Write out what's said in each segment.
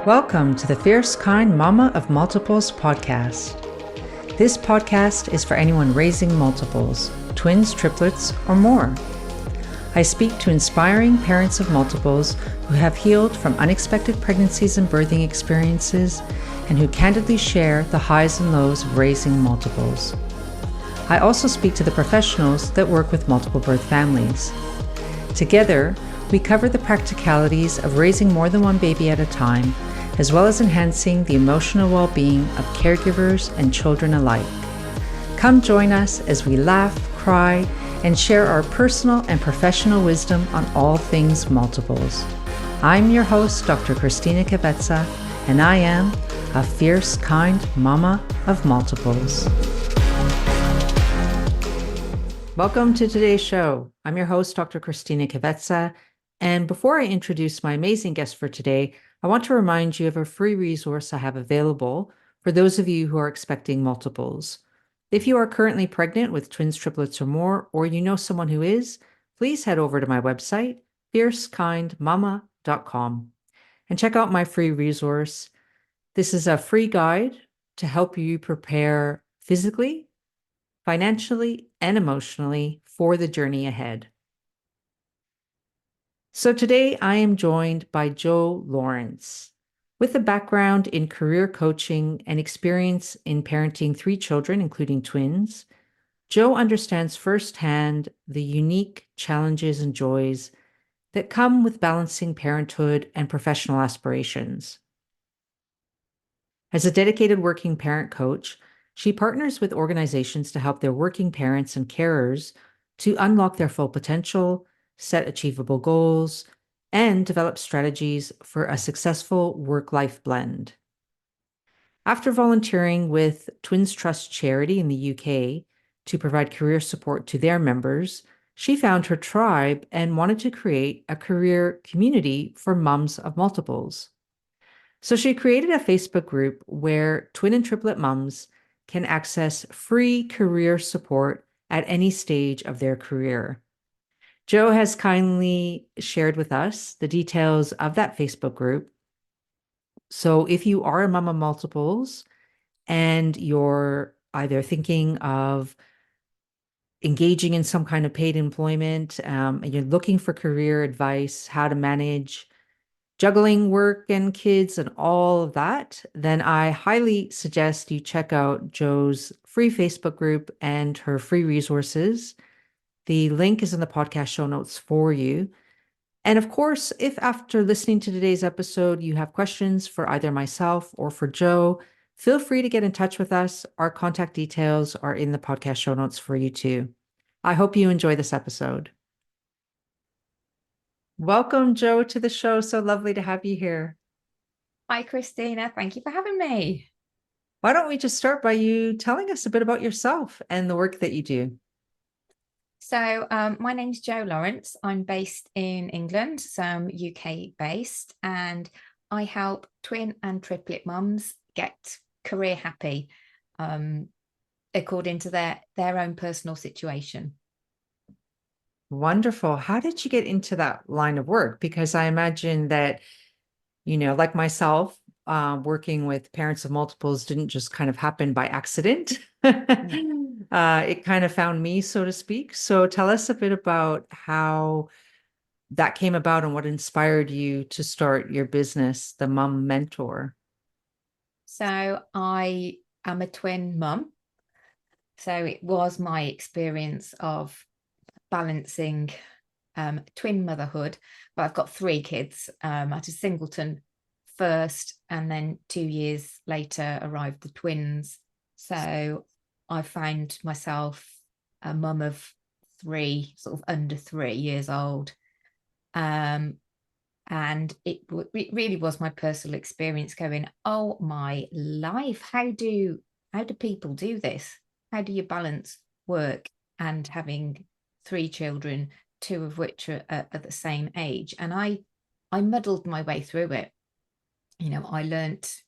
Welcome to the Fierce Kind Mama of Multiples podcast. This podcast is for anyone raising multiples, twins, triplets, or more. I speak to inspiring parents of multiples who have healed from unexpected pregnancies and birthing experiences and who candidly share the highs and lows of raising multiples. I also speak to the professionals that work with multiple birth families. Together, we cover the practicalities of raising more than one baby at a time, as well as enhancing the emotional well-being of caregivers and children alike. Come join us as we laugh, cry, and share our personal and professional wisdom on all things multiples. I'm your host, Dr. Christina Kavetsa, and I am a fierce, kind mama of multiples. Welcome to today's show. I'm your host, Dr. Christina Kavetsa, and before I introduce my amazing guest for today, I want to remind you of a free resource I have available for those of you who are expecting multiples. If you are currently pregnant with twins, triplets, or more, or you know someone who is, please head over to my website, fiercekindmama.com, and check out my free resource. This is a free guide to help you prepare physically, financially, and emotionally for the journey ahead. So today I am joined by Jo Lawrence. With a background in career coaching and experience in parenting 3 children, including twins, Jo understands firsthand the unique challenges and joys that come with balancing parenthood and professional aspirations. As a dedicated working parent coach, she partners with organizations to help their working parents and carers to unlock their full potential, set achievable goals, and develop strategies for a successful work-life blend. After volunteering with Twins Trust Charity in the UK to provide career support to their members, she found her tribe and wanted to create a career community for mums of multiples. So she created a Facebook group where twin and triplet mums can access free career support at any stage of their career. Jo has kindly shared with us the details of that Facebook group. So if you are a mom of multiples and you're either thinking of engaging in some kind of paid employment, and you're looking for career advice, how to manage juggling work and kids and all of that, then I highly suggest you check out Jo's free Facebook group and her free resources. The link is in the podcast show notes for you. And of course, if after listening to today's episode, you have questions for either myself or for Jo, feel free to get in touch with us. Our contact details are in the podcast show notes for you too. I hope you enjoy this episode. Welcome, Jo, to the show. So lovely to have you here. Hi, Christina. Thank you for having me. Why don't we just start by you telling us a bit about yourself and the work that you do? So my name's Jo Lawrence. I'm based in England, so I'm UK based, and I help twin and triplet mums get career happy according to their own personal situation. Wonderful. How did you get into that line of work? Because I imagine that, like myself, working with parents of multiples didn't just kind of happen by accident. It kind of found me, so to speak. So tell us a bit about how that came about and what inspired you to start your business, the Mum Mentor. So I am a twin mum. So it was my experience of balancing twin motherhood, but I've got 3 kids. I had a singleton first, and then 2 years later arrived the twins. So I found myself a mum of 3, sort of under 3 years old. And it really was my personal experience going, oh my life, how do people do this? How do you balance work and having 3 children, 2 of which are at the same age? And I muddled my way through it. I learnt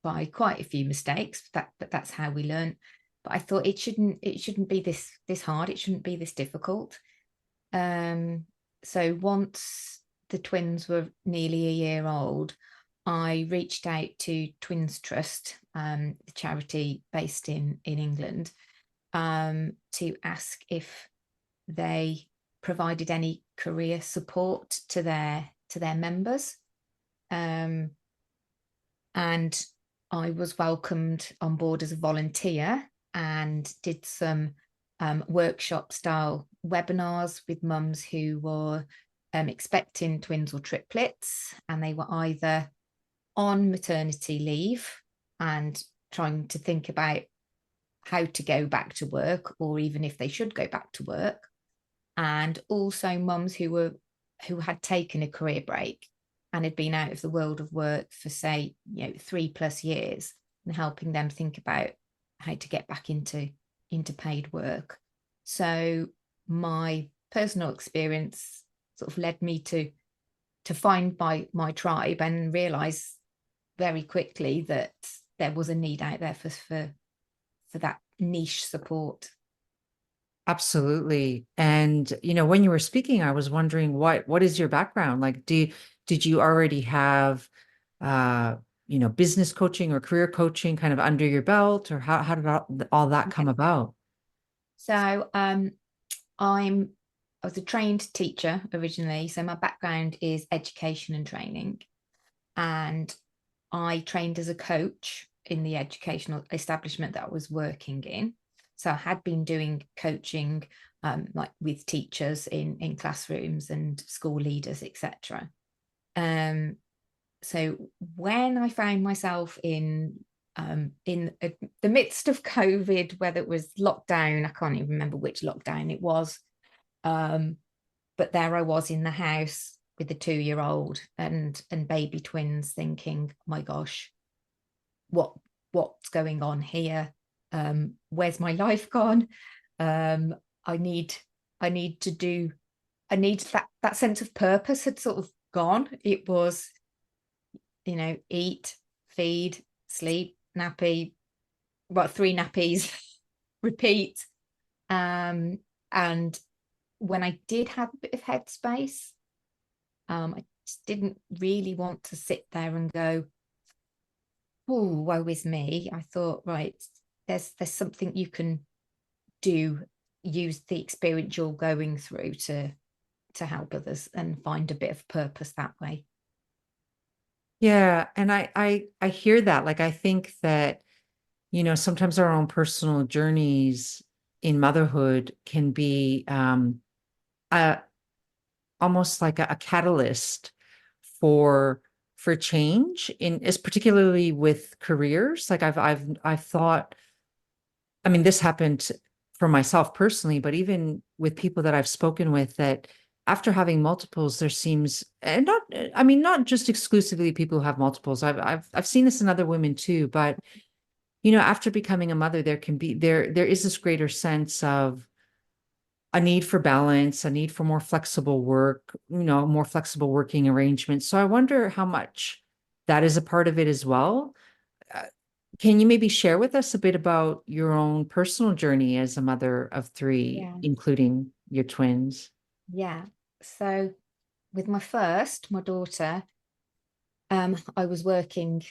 by quite a few mistakes, but that's how we learn. But I thought it shouldn't be this hard. It shouldn't be this difficult. So once the twins were nearly a year old, I reached out to Twins Trust, the charity based in England, to ask if they provided any career support to their members. Um, and I was welcomed on board as a volunteer and did some workshop style webinars with mums who were expecting twins or triplets, and they were either on maternity leave and trying to think about how to go back to work, or even if they should go back to work, and also mums who had taken a career break and had been out of the world of work for, say, 3+ years, and helping them think about how to get back into paid work. So my personal experience sort of led me to find my tribe and realize very quickly that there was a need out there for that niche support. Absolutely. And when you were speaking, I was wondering what is your background? Like, did you already have uh, business coaching or career coaching kind of under your belt, or how did all that come about? So I was a trained teacher originally. So my background is education and training. And I trained as a coach in the educational establishment that I was working in. So I had been doing coaching like with teachers in classrooms and school leaders, etc. So when I found myself in the midst of COVID, whether it was lockdown, I can't even remember which lockdown it was, but there I was in the house with the 2-year-old and baby twins, thinking, oh my gosh, what's going on here? Where's my life gone? Um, I need I need to do I need that sense of purpose had sort of gone. It was, eat, feed, sleep, nappy, about 3 nappies, repeat. And when I did have a bit of headspace, I just didn't really want to sit there and go, oh, woe is me. I thought, right, there's something you can do, use the experience you're going through to help others and find a bit of purpose that way. Yeah, and I hear that. Like, I think that, sometimes our own personal journeys in motherhood can be a almost like a catalyst for change in is particularly with careers. Like, I've thought, I mean, this happened for myself personally, but even with people that I've spoken with, that after having multiples, there seems, and not, I mean, not just exclusively people who have multiples. I've seen this in other women too, but after becoming a mother, there is this greater sense of a need for balance, a need for more flexible work, more flexible working arrangements. So I wonder how much that is a part of it as well. Uh, Can you maybe share with us a bit about your own personal journey as a mother of three, Yeah. including your twins? Yeah. So with my daughter, I was working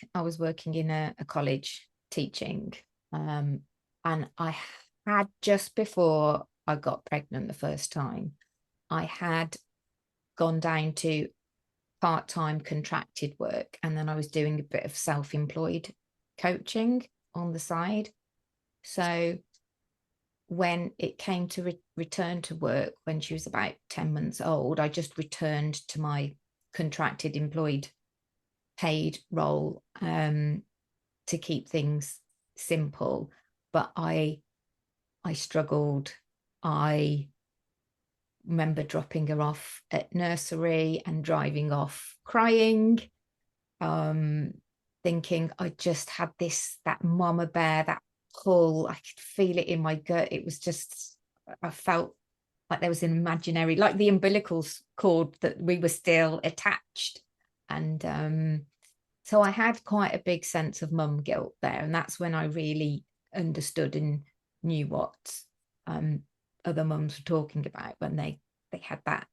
in a college teaching. Um, and I had, just before I got pregnant the first time, I had gone down to part-time contracted work, and then I was doing a bit of self-employed coaching on the side. So when it came to return to work, when she was about 10 months old, I just returned to my contracted employed paid role, to keep things simple. But I struggled. I remember dropping her off at nursery and driving off crying, um, thinking I just had that mama bear, that pull. I could feel it in my gut. It was just, I felt like there was an imaginary, like the umbilical cord, that we were still attached. And so I had quite a big sense of mum guilt there. And that's when I really understood and knew what um, other mums were talking about when they had that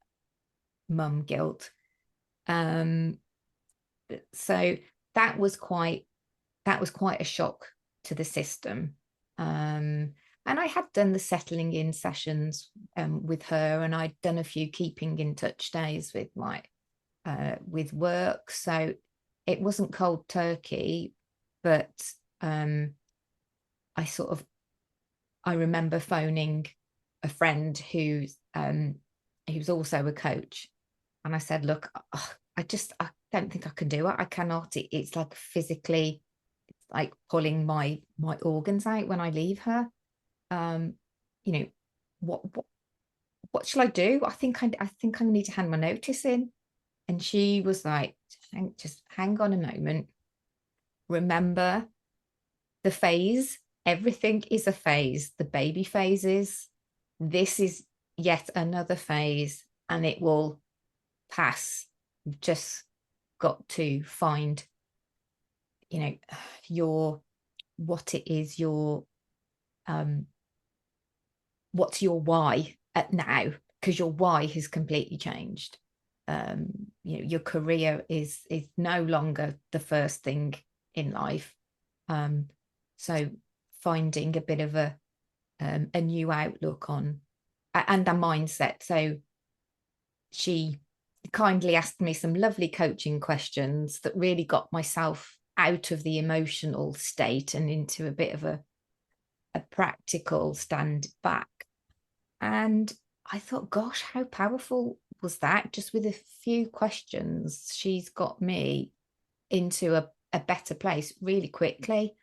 mum guilt. Um, so that was quite a shock to the system. And I had done the settling in sessions with her, and I'd done a few keeping in touch days with my with work. So it wasn't cold turkey, but I sort of I remember phoning a friend who's also a coach, and I said, "Look, I don't think I can do it. I cannot. It's like physically, it's like pulling my organs out when I leave her. Um, you know, what shall I do? I think I need to hand my notice in." And she was like, just hang on a moment. Remember the phase. Everything is a phase. The baby phases. This is yet another phase, and it will pass. You've just got to find, your what it is, your what's your why at now, because your why has completely changed. Your career is no longer the first thing in life. So finding a bit of a new outlook on and a mindset. So she kindly asked me some lovely coaching questions that really got myself out of the emotional state and into a bit of a practical stand back. And I thought, gosh, how powerful was that? Just with a few questions, she's got me into a better place really quickly.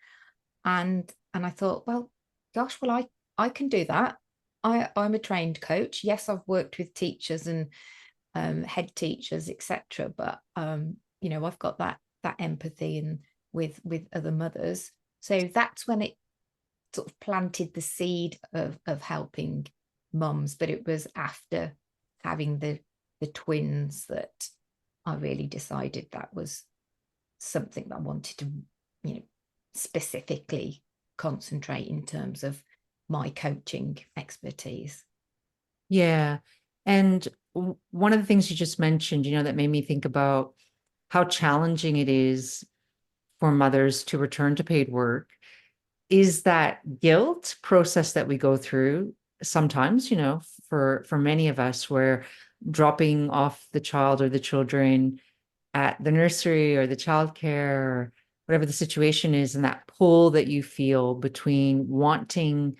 And I thought, well, gosh, well, I can do that. I'm a trained coach. Yes, I've worked with teachers and head teachers, etc. But I've got that empathy and with other mothers. So that's when it sort of planted the seed of helping mums. But it was after having the twins that I really decided that was something that I wanted to, specifically concentrate in terms of my coaching expertise. Yeah. And one of the things you just mentioned, that made me think about how challenging it is for mothers to return to paid work is that guilt process that we go through sometimes, for many of us, where dropping off the child or the children at the nursery or the childcare or whatever the situation is, and that pull that you feel between wanting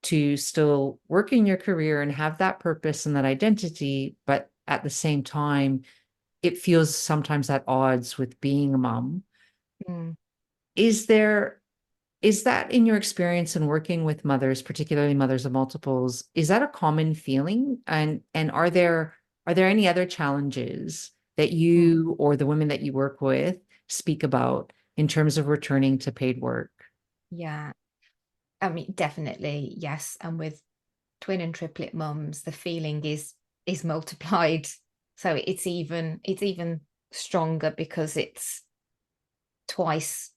to still work in your career and have that purpose and that identity, but at the same time, it feels sometimes at odds with being a mom. Mm. Is that in your experience in working with mothers, particularly mothers of multiples, is that a common feeling? And are there any other challenges that Mm. you or the women that you work with speak about in terms of returning to paid work? Yeah, I mean, definitely, yes. And with twin and triplet mums, the feeling is multiplied. So it's even stronger because it's twice.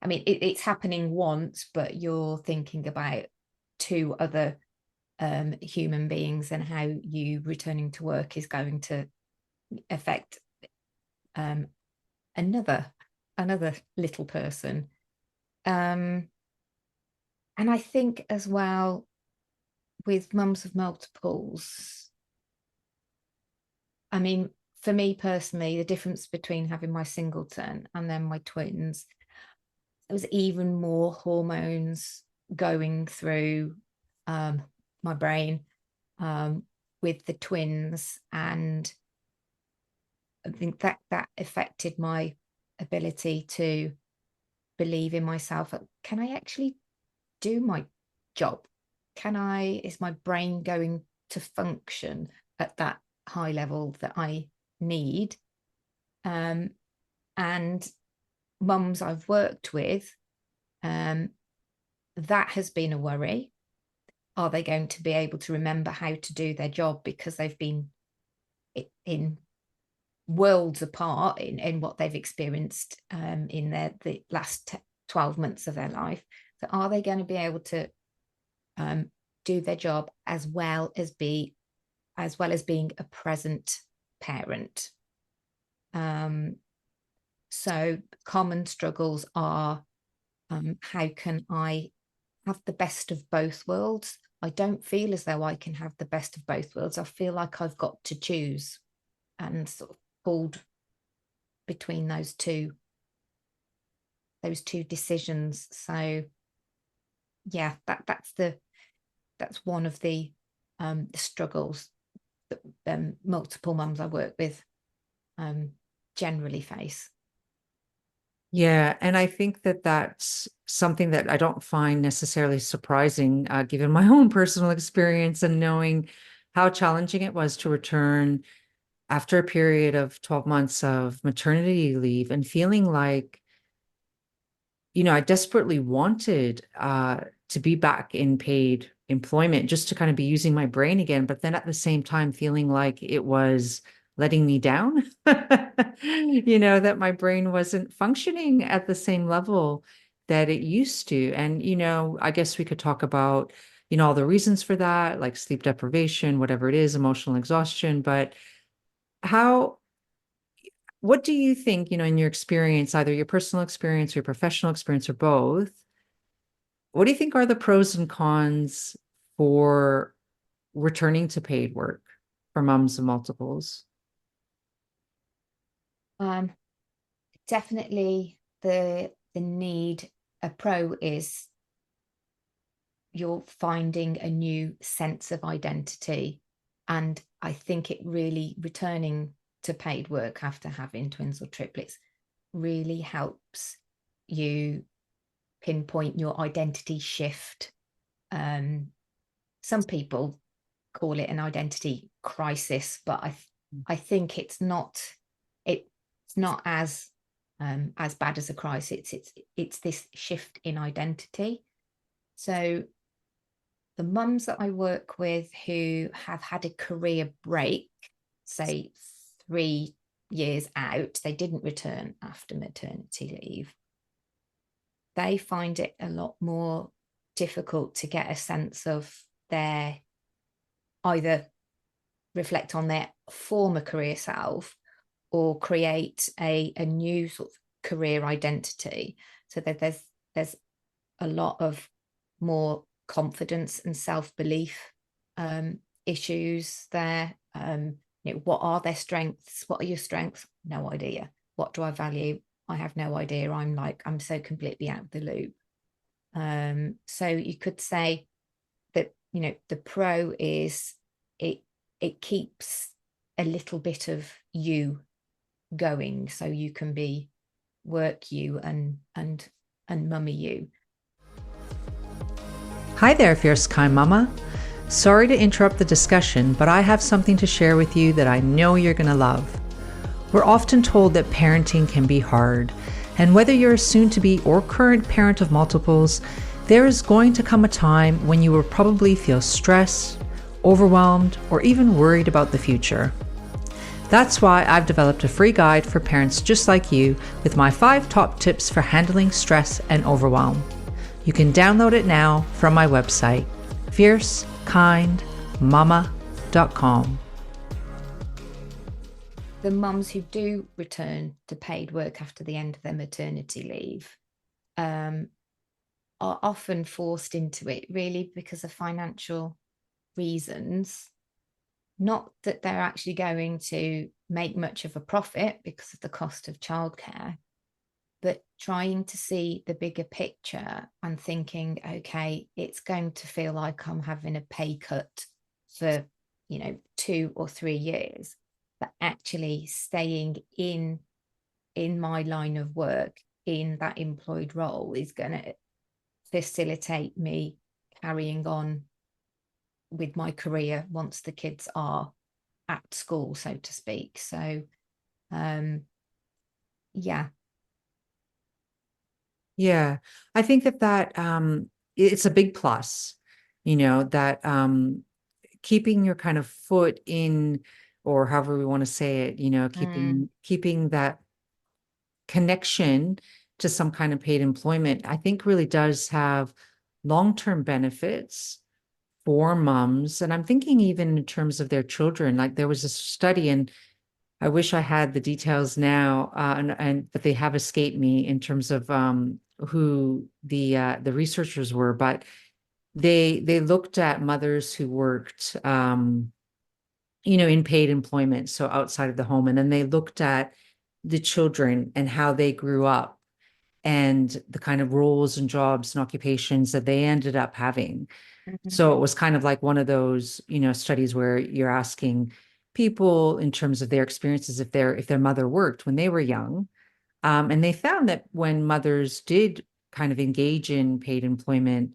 I mean, it's happening once, but you're thinking about two other human beings and how you returning to work is going to affect um, another little person. Um, and I think as well with mums of multiples, I mean, for me personally, the difference between having my singleton and then my twins, there was even more hormones going through my brain um, with the twins, and I think that affected my ability to believe in myself. Can I actually do my job? Is my brain going to function at that high level that I need? And mums I've worked with, that has been a worry. Are they going to be able to remember how to do their job because they've been in worlds apart in what they've experienced in the last 12 months of their life? So are they going to be able to do their job as well as being a present parent? So common struggles are, how can I have the best of both worlds? I don't feel as though I can have the best of both worlds. I feel like I've got to choose, and sort of pulled between those two decisions. So yeah, that's one of the struggles that multiple mums I work with generally face. Yeah, and I think that that's something that I don't find necessarily surprising, given my own personal experience and knowing how challenging it was to return after a period of 12 months of maternity leave and feeling like, I desperately wanted to be back in paid employment just to kind of be using my brain again, but then at the same time feeling like it was letting me down, that my brain wasn't functioning at the same level that it used to. And, I guess we could talk about, all the reasons for that, like sleep deprivation, whatever it is, emotional exhaustion, but how what do you think, in your experience, either your personal experience or your professional experience or both, what do you think are the pros and cons for returning to paid work for moms of multiples? Um, Definitely the need. A pro is you're finding a new sense of identity, and I think it really, returning to paid work after having twins or triplets, really helps you pinpoint your identity shift. Some people call it an identity crisis, but I think it's not as bad as a crisis. It's this shift in identity. So the mums that I work with who have had a career break, say 3 years out, they didn't return after maternity leave, they find it a lot more difficult to get a sense of their, either reflect on their former career self or create a new sort of career identity, so that there's a lot of more confidence and self-belief issues there. What are their strengths? What are your strengths? No idea. What do I value? I have no idea. I'm so completely out of the loop. So you could say that, the pro is it keeps a little bit of you going, so you can be work you and mummy you. Hi there, fierce kind mama. Sorry to interrupt the discussion, but I have something to share with you that I know you're going to love. We're often told that parenting can be hard, and whether you're a soon-to-be or current parent of multiples, there is going to come a time when you will probably feel stressed, overwhelmed, or even worried about the future. That's why I've developed a free guide for parents just like you with my 5 top tips for handling stress and overwhelm. You can download it now from my website, fiercekindmama.com. The mums who do return to paid work after the end of their maternity leave are often forced into it really because of financial reasons. Not that they're actually going to make much of a profit because of the cost of childcare, but trying to see the bigger picture and thinking, okay, it's going to feel like I'm having a pay cut for, 2 or 3 years, but actually staying in my line of work, in that employed role, is going to facilitate me carrying on with my career once the kids are at school, so to speak. So yeah. Yeah, I think that it's a big plus, that keeping your kind of foot in, or however we want to say it, keeping that connection to some kind of paid employment, I think really does have long-term benefits for moms. And I'm thinking even in terms of their children, like there was a study, and I wish I had the details now, and but they have escaped me in terms of who the researchers were. But they looked at mothers who worked, in paid employment, so outside of the home, and then they looked at the children and how they grew up and the kind of roles and jobs and occupations that they ended up having. Mhm. So it was kind of like one of those, studies where you're asking people in terms of their experiences if their mother worked when they were young. And they found that when mothers did kind of engage in paid employment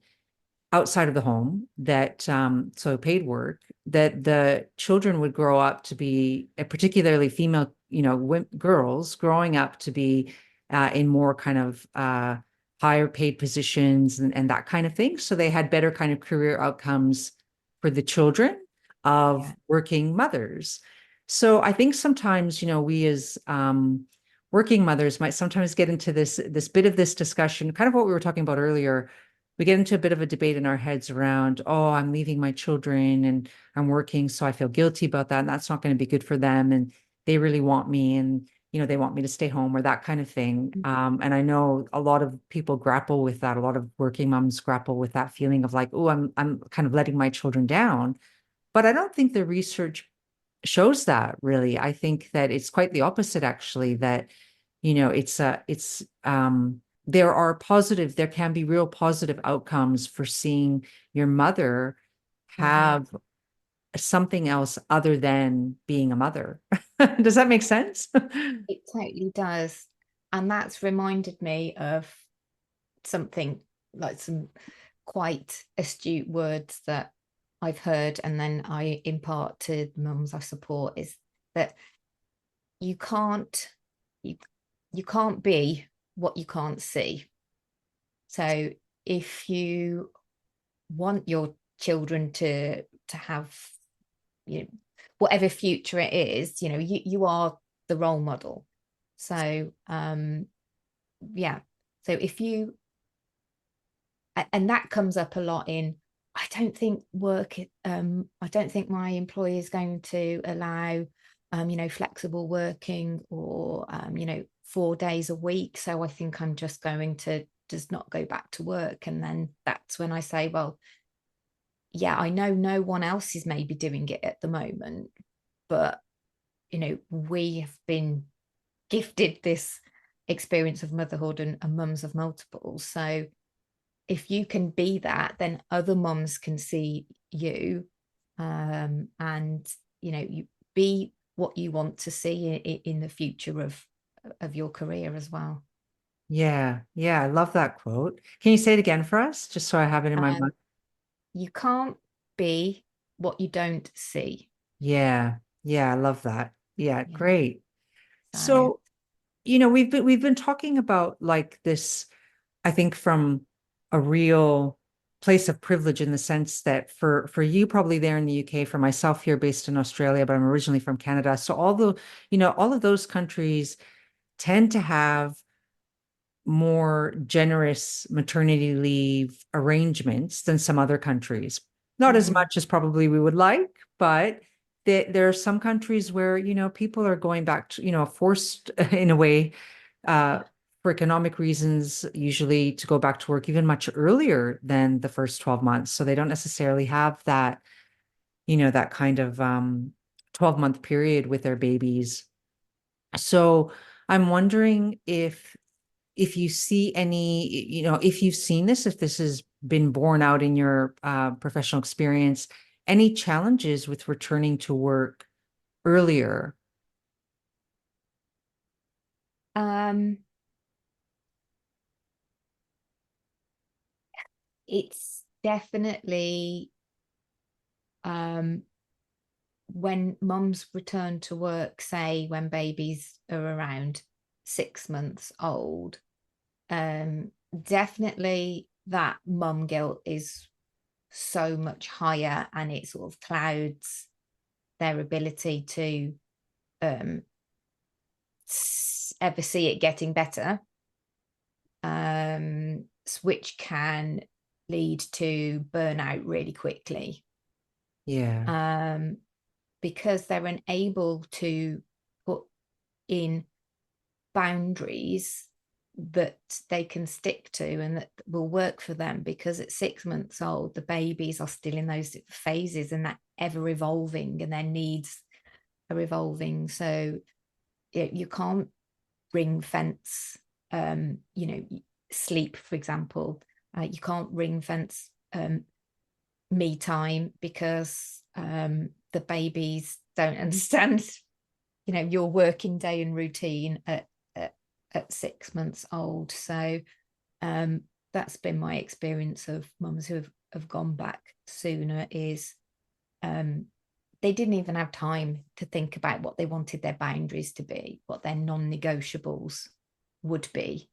outside of the home, that so paid work, that the children would grow up to be, particularly female, girls growing up to be in more kind of higher paid positions and that kind of thing. So they had better kind of career outcomes for the children of Yeah. working mothers. So I think sometimes, we as working mothers might sometimes get into this bit of this discussion, kind of what we were talking about earlier. We get into a bit of a debate in our heads around, oh, I'm leaving my children and I'm working, so I feel guilty about that. And that's not going to be good for them. And they really want me and, they want me to stay home or that kind of thing. And I know a lot of people grapple with that. A lot of working moms grapple with that feeling of like, oh, I'm kind of letting my children down. But I don't think the research shows that really. I think that it's quite the opposite, actually, that, there can be real positive outcomes for seeing your mother Mhm. have something else other than being a mother. Does that make sense? It totally does. And that's reminded me of something, like some quite astute words that I've heard and then I impart to mums I support, is that you can't you, you can't be what you can't see. So if you want your children to have, you know, whatever future it is, you are the role model. So yeah. So if you, and that comes up a lot in, I don't think my employer is going to allow flexible working, or 4 days a week, so I think I'm just going to just not go back to work. And then that's when I say, well, yeah, I know no one else is maybe doing it at the moment, but we have been gifted this experience of motherhood, and mums of multiples. So if you can be that, then other mums can see you, and you be what you want to see in the future of your career as well. Yeah, yeah, I love that quote. Can you say it again for us, just so I have it in my Um, mind? you can't be what you don't see. Yeah, yeah, I love that. Yeah, Yeah. great. So So, we've been talking about like this, I think, from a real place of privilege, in the sense that for you probably there in the UK, for myself here based in Australia, but I'm originally from Canada. So all of those countries tend to have more generous maternity leave arrangements than some other countries. Not as mhm, much as probably we would like, but there are some countries where, people are going back to, forced in a way, uh, for economic reasons, usually to go back to work even much earlier than the first 12 months. So they don't necessarily have that kind of 12-month period with their babies. So I'm wondering if you see any, if you've seen this, if this has been borne out in your professional experience, any challenges with returning to work earlier? um, it's definitely, um, when mums return to work, say when babies are around 6 months old, definitely that mum guilt is so much higher, and it sort of clouds their ability to um, ever see it getting better, which can lead to burnout really quickly, Yeah. um, because they're unable to put in boundaries that they can stick to and that will work for them, because at 6 months old the babies are still in those phases and that ever evolving, and their needs are evolving. So you can't ring fence sleep, for example. You can't ring fence me time, because the babies don't understand your working day and routine at 6 months old. So that's been my experience of mums who have gone back sooner, is they didn't even have time to think about what they wanted their boundaries to be, what their non-negotiables would be,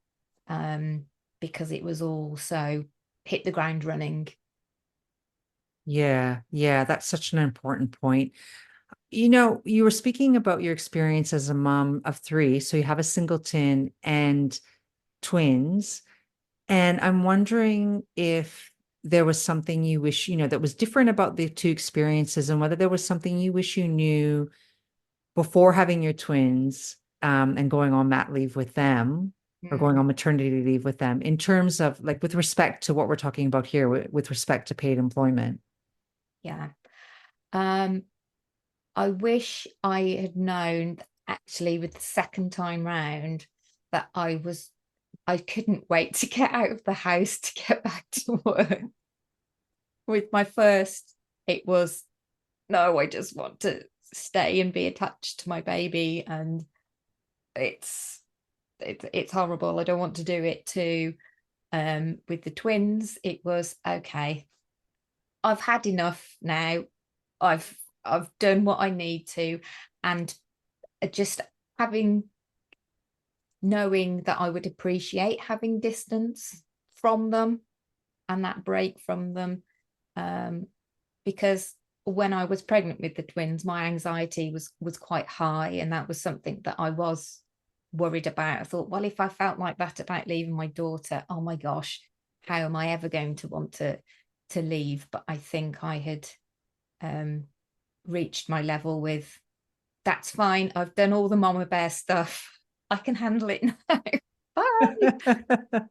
because it was all so hit the ground running. Yeah, yeah, that's such an important point. You were speaking about your experience as a mom of three. So you have a singleton and twins. And I'm wondering if there was something you wish, that was different about the two experiences, and whether there was something you wish you knew before having your twins, and going on mat leave with them, or going on maternity leave with them, in terms of like with respect to what we're talking about here, with respect to paid employment. Yeah. I wish I had known, actually, with the second time round, that I couldn't wait to get out of the house to get back to work. With my first, it was, no, I just want to stay and be attached to my baby, and it's horrible. I don't want to do it too. With the twins, it was okay. I've had enough now. I've done what I need to, and just having knowing that I would appreciate having distance from them and that break from them, because when I was pregnant with the twins, my anxiety was quite high, and that was something that I was worried about. I thought, well, if I felt like that about leaving my daughter, oh my gosh, how am I ever going to want to leave? But I think I had reached my level with, that's fine. I've done all the mama bear stuff. I can handle it now. Bye.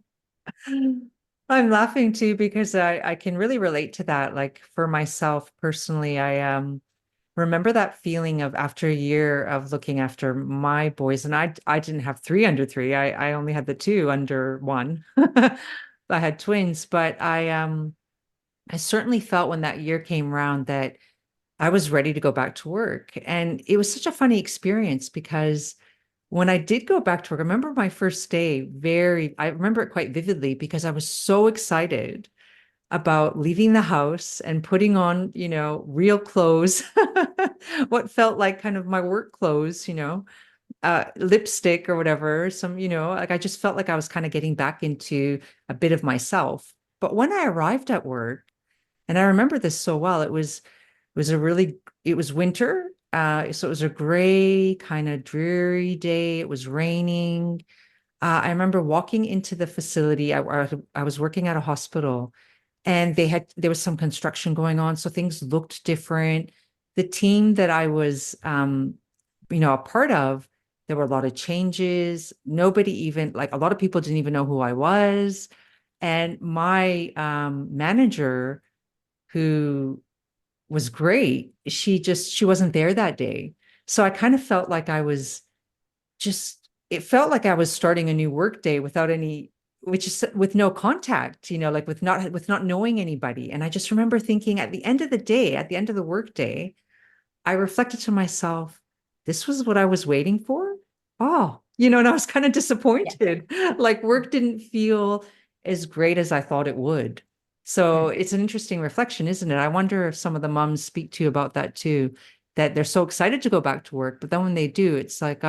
I'm laughing too because I can really relate to that. Like for myself personally, I remember that feeling of after a year of looking after my boys, and I didn't have three under three. I only had the two under one. I had twins, but I certainly felt when that year came around that I was ready to go back to work. And it was such a funny experience because when I did go back to work, I remember my first day I remember it quite vividly because I was so excited about leaving the house and putting on, real clothes, what felt like kind of my work clothes, lipstick or whatever. Like I just felt like I was kind of getting back into a bit of myself. But when I arrived at work, and I remember this so well, it was winter. So it was a gray, kind of dreary day. It was raining. I remember walking into the facility. I was working at a hospital, and there was some construction going on, so things looked different. The team that I was, a part of, there were a lot of changes. Nobody even, like, a lot of people didn't even know who I was. And my manager, who was great, she wasn't there that day. So I kind of felt like it felt like I was starting a new work day without any, which is with no contact, like with not knowing anybody. And I just remember thinking at the end of the day, at the end of the work day, I reflected to myself, this was what I was waiting for. Oh, and I was kind of Yeah. disappointed. Like work didn't feel as great as I thought it would. So it's an interesting reflection, isn't it? I wonder if some of the moms speak to you about that too, that they're so excited to go back to work, but then when they do, it's like,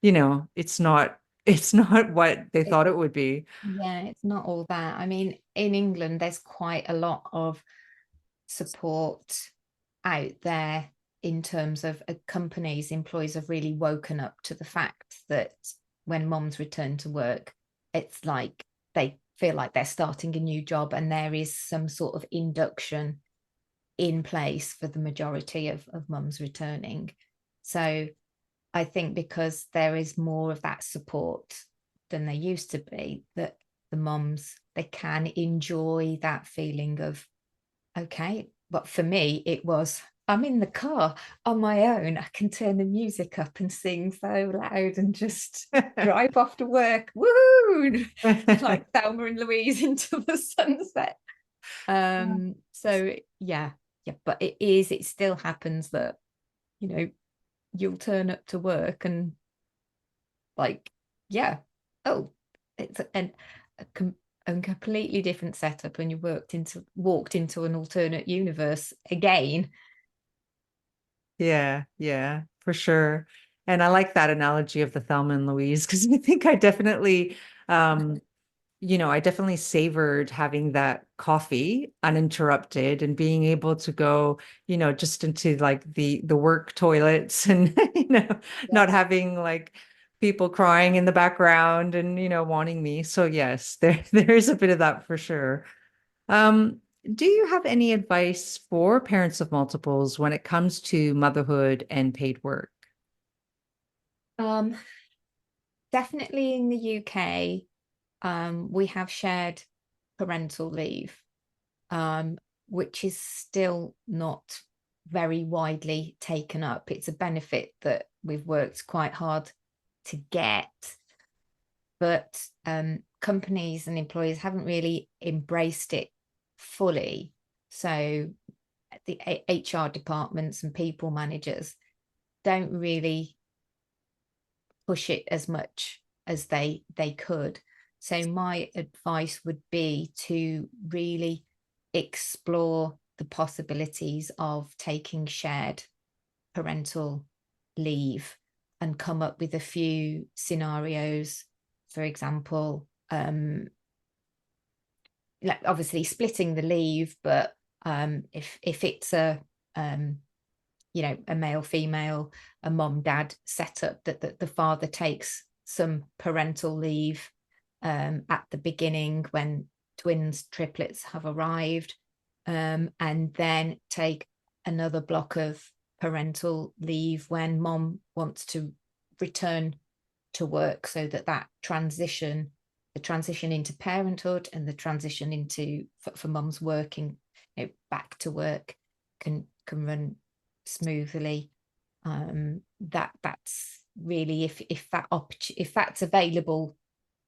it's not what they It, thought it would be. yeah, it's not all that. I mean, in England, there's quite a lot of support out there in terms of companies, employees have really woken up to the fact that when moms return to work, it's like they feel like they're starting a new job, and there is some sort of induction in place for the majority of mums returning. So I think because there is more of that support than there used to be, that the moms, they can enjoy that feeling of, okay. But for me, it was, I'm in the car on my own. I can turn the music up and sing so loud and just drive off to work. Woohoo! Like Thelma and Louise into the sunset. So yeah, yeah, but it still happens that, you know, you'll turn up to work and like, yeah, oh, it's a completely different setup, and you walked into an alternate universe again. Yeah, yeah, for sure. And I like that analogy of the Thelma and Louise because I think I definitely, um, I definitely savored having that coffee uninterrupted and being able to go, just into like the work toilets and, not Yeah. having like people crying in the background and, wanting me. So yes, there is a bit of that for sure. Um, do you have any advice for parents of multiples when it comes to motherhood and paid work? Um, Definitely in the UK, we have shared parental leave, um, which is still not very widely taken up. It's a benefit that we've worked quite hard to get, but companies and employers haven't really embraced it fully. So the HR departments and people managers don't really push it as much as they could. So my advice would be to really explore the possibilities of taking shared parental leave and come up with a few scenarios. For example, like obviously splitting the leave, but if it's um, a male female, a mom dad setup, that the father takes some parental leave at the beginning when twins triplets have arrived, and then take another block of parental leave when mom wants to return to work, so that transition, the transition into parenthood and the transition into for mom's working, back to work, can run smoothly. That's really, if that's available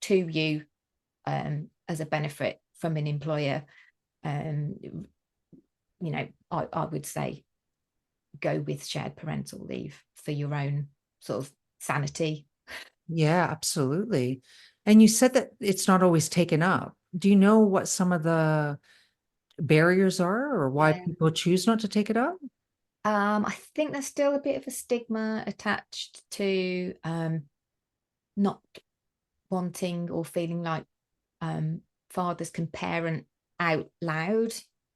to you, as a benefit from an employer, um, I would say go with shared parental leave for your own sort of sanity. Yeah, absolutely. And you said that it's not always taken up. Do you know what some of the barriers are or why Yeah. people choose not to take it up? I think there's still a bit of a stigma attached to not wanting or feeling like fathers can parent out loud.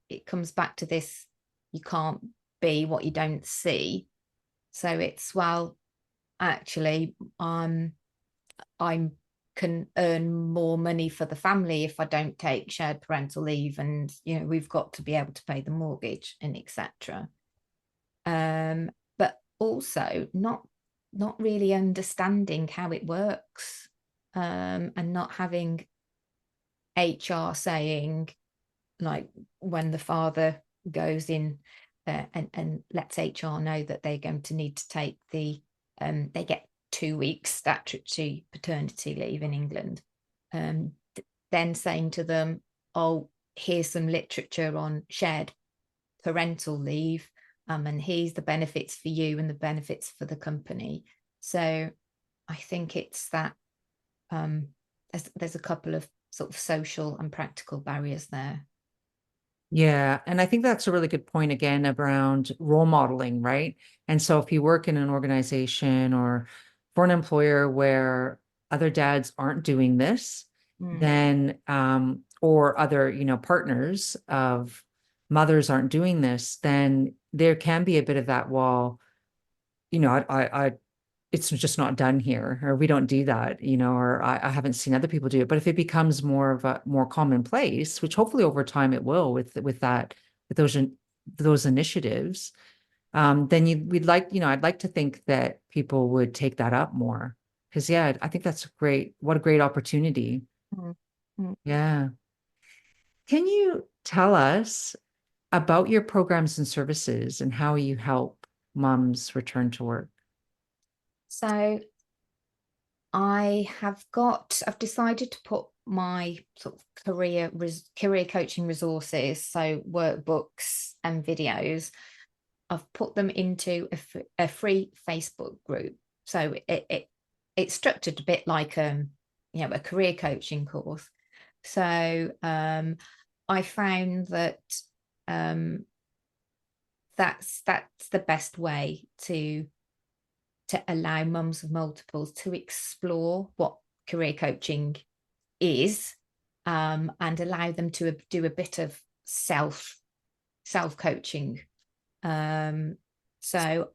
It comes back to this: you can't be what you don't see. So it's, well, actually, I can earn more money for the family if I don't take shared parental leave, and we've got to be able to pay the mortgage and etc. But also not really understanding how it works, and not having HR saying, like, when the father goes in, and lets HR know that they're going to need to take they get 2 weeks statutory paternity leave in England, um, then saying to them, oh, here's some literature on shared parental leave, and here's the benefits for you and the benefits for the company. So I think it's that, there's a couple of sort of social and practical barriers there. Yeah, and I think that's a really good point again around role modeling, right? And so if you work in an organization or for an employer where other dads aren't doing this, Mm. then or other, partners of mothers aren't doing this, then there can be a bit of that wall, I it's just not done here, or we don't do that, or I haven't seen other people do it. But if it becomes more of a more commonplace, which hopefully over time it will with those initiatives, then we'd like, I'd like to think that people would take that up more. Because yeah, I think that's what a great opportunity. Mm, mm. Yeah. Can you tell us about your programs and services and how you help moms return to work? So I've decided to put my sort of career coaching resources, so workbooks and videos, I've put them into a free Facebook group. So it's structured a bit like a career coaching course. So I found that um, that's the best way to allow mums of multiples to explore what career coaching is, and allow them to do a bit of self coaching. So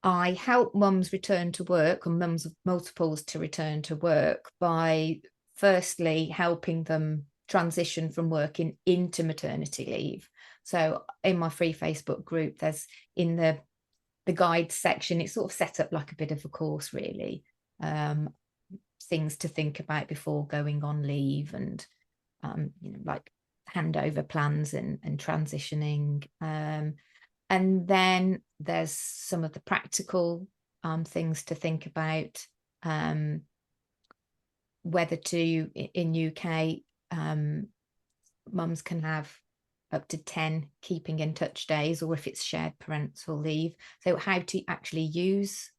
I help mums return to work, and mums of multiples to return to work, by firstly helping them transition from working into maternity leave. So in my free Facebook group, there's in the guide section, it's sort of set up like a bit of a course, really. Things to think about before going on leave, and like handover plans and transitioning. And then there's some of the practical things to think about, whether to, in UK, mums can have up to 10 keeping in touch days, or if it's shared parental leave. So how to actually use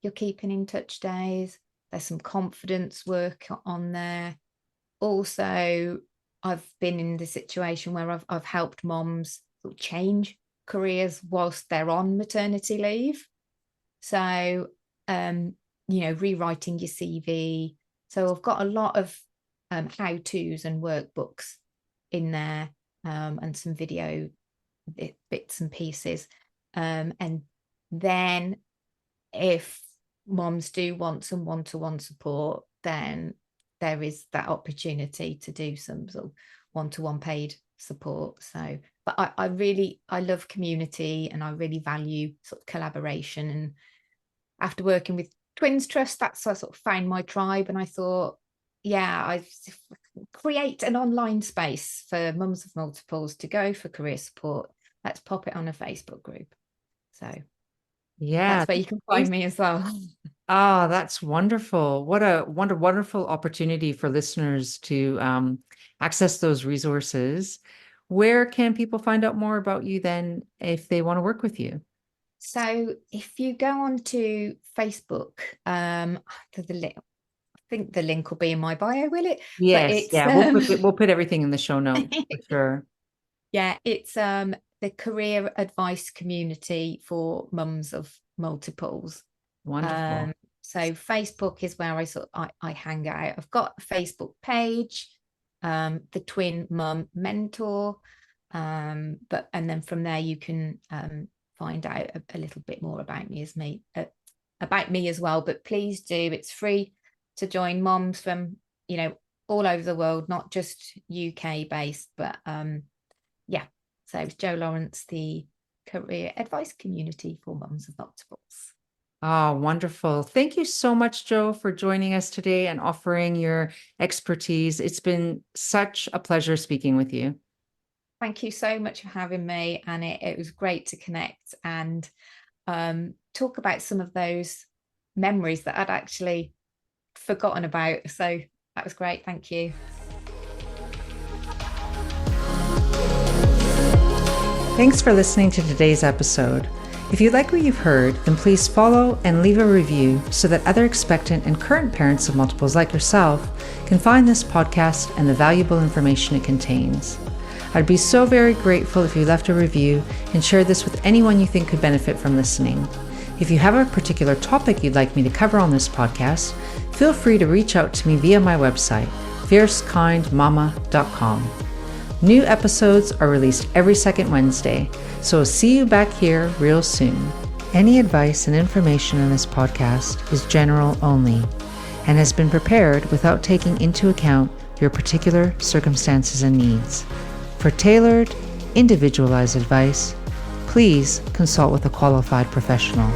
your keeping in touch days. There's some confidence work on there. Also, I've been in the situation where I've helped moms change careers whilst they're on maternity leave. So, rewriting your CV. So I've got a lot of how-tos and workbooks in there, and some video bits and pieces. And then if moms do want some one-to-one support, then there is that opportunity to do some sort of one-to-one paid support. So, but I love community, and I really value sort of collaboration. And after working with Twins Trust, that's I sort of found my tribe, and I thought, yeah, I create an online space for mums of multiples to go for career support. Let's pop it on a Facebook group. So Yeah. that's where you can find me as well. Oh, that's wonderful. What a wonderful opportunity for listeners to access those resources. Where can people find out more about you then if they want to work with you? So if you go on to Facebook, I think the link will be in my bio, will it? But Yes, it's yeah, we'll put everything in the show notes for sure. yeah, it's the career advice community for mums of multiples. Wonderful. So Facebook is where I hang out. I've got a Facebook page, the Twin Mum Mentor, and then from there you can find out a little bit more about me as well. But please do, it's free to join moms from all over the world, not just UK based, but yeah. So it's Jo Lawrence, the career advice community for mums of multiples. Oh, wonderful. Thank you so much, Jo, for joining us today and offering your expertise. It's been such a pleasure speaking with you. Thank you so much for having me. And it was great to connect and talk about some of those memories that I'd actually forgotten about. So that was great. Thank you. Thanks for listening to today's episode. If you like what you've heard, then please follow and leave a review so that other expectant and current parents of multiples like yourself can find this podcast and the valuable information it contains. I'd be so very grateful if you left a review and shared this with anyone you think could benefit from listening. If you have a particular topic you'd like me to cover on this podcast, feel free to reach out to me via my website, fiercekindmama.com. New episodes are released every second Wednesday, so I'll see you back here real soon. Any advice and information in this podcast is general only and has been prepared without taking into account your particular circumstances and needs. For tailored, individualized advice, please consult with a qualified professional.